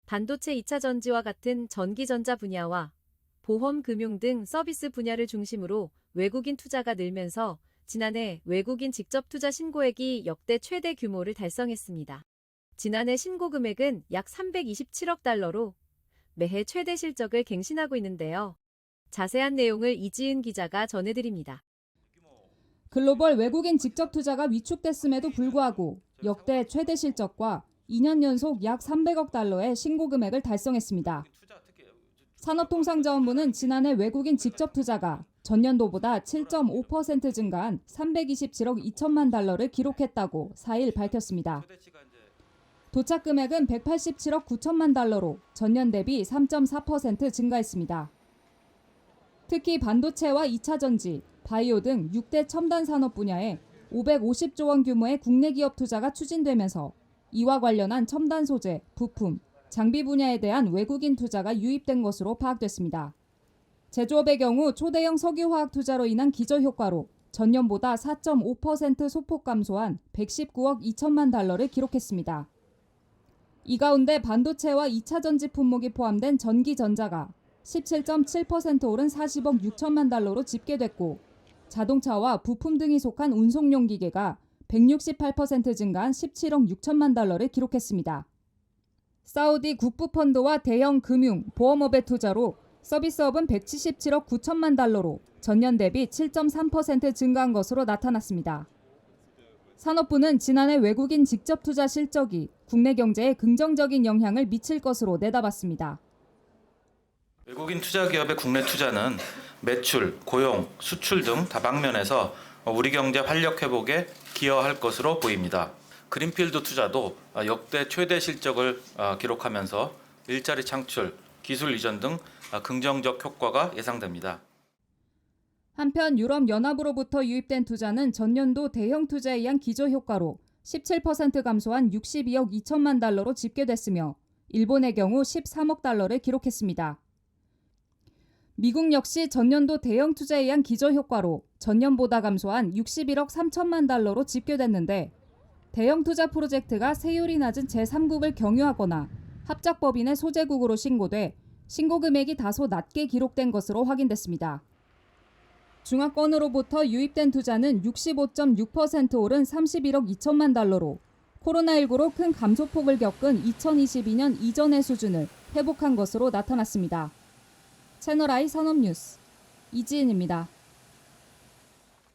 반도체 2차 전지와 같은 전기전자 분야와 보험, 금융 등 서비스 분야를 중심으로 외국인 투자가 늘면서 지난해 외국인 직접 투자 신고액이 역대 최대 규모를 달성했습니다. 지난해 신고 금액은 약 327억 달러로 매해 최대 실적을 갱신하고 있는데요. 자세한 내용을 이지은 기자가 전해드립니다. 글로벌 외국인 직접 투자가 위축됐음에도 불구하고 역대 최대 실적과 2년 연속 약 300억 달러의 신고 금액을 달성했습니다. 산업통상자원부는 지난해 외국인 직접 투자가 전년도보다 7.5% 증가한 327억 2천만 달러를 기록했다고 4일 밝혔습니다. 도착 금액은 187억 9천만 달러로 전년 대비 3.4% 증가했습니다. 특히 반도체와 2차 전지, 바이오 등 6대 첨단 산업 분야에 550조 원 규모의 국내 기업 투자가 추진되면서 이와 관련한 첨단 소재, 부품, 장비 분야에 대한 외국인 투자가 유입된 것으로 파악됐습니다. 제조업의 경우 초대형 석유화학 투자로 인한 기저효과로 전년보다 4.5% 소폭 감소한 119억 2천만 달러를 기록했습니다. 이 가운데 반도체와 2차 전지 품목이 포함된 전기전자가 17.7% 오른 40억 6천만 달러로 집계됐고 자동차와 부품 등이 속한 운송용 기계가 168% 증가한 17억 6천만 달러를 기록했습니다. 사우디 국부펀드와 대형 금융, 보험업의 투자로 서비스업은 177억 9천만 달러로 전년 대비 7.3% 증가한 것으로 나타났습니다. 산업부는 지난해 외국인 직접 투자 실적이 국내 경제에 긍정적인 영향을 미칠 것으로 내다봤습니다. 외국인 투자 기업의 국내 투자는 매출, 고용, 수출 등 다방면에서 우리 경제 활력 회복에 기여할 것으로 보입니다. 그린필드 투자도 역대 최대 실적을 기록하면서 일자리 창출, 기술 이전 등 긍정적 효과가 예상됩니다. 한편 유럽연합으로부터 유입된 투자는 전년도 대형 투자에 의한 기저효과로 17% 감소한 62억 2천만 달러로 집계됐으며 일본의 경우 13억 달러를 기록했습니다. 미국 역시 전년도 대형 투자에 의한 기저효과로 전년보다 감소한 61억 3천만 달러로 집계됐는데 대형 투자 프로젝트가 세율이 낮은 제3국을 경유하거나 합작법인의 소재국으로 신고돼 신고 금액이 다소 낮게 기록된 것으로 확인됐습니다. 중화권으로부터 유입된 투자는 65.6% 오른 31억 2천만 달러로 코로나19로 큰 감소폭을 겪은 2022년 이전의 수준을 회복한 것으로 나타났습니다. 채널I 산업뉴스 이지은입니다.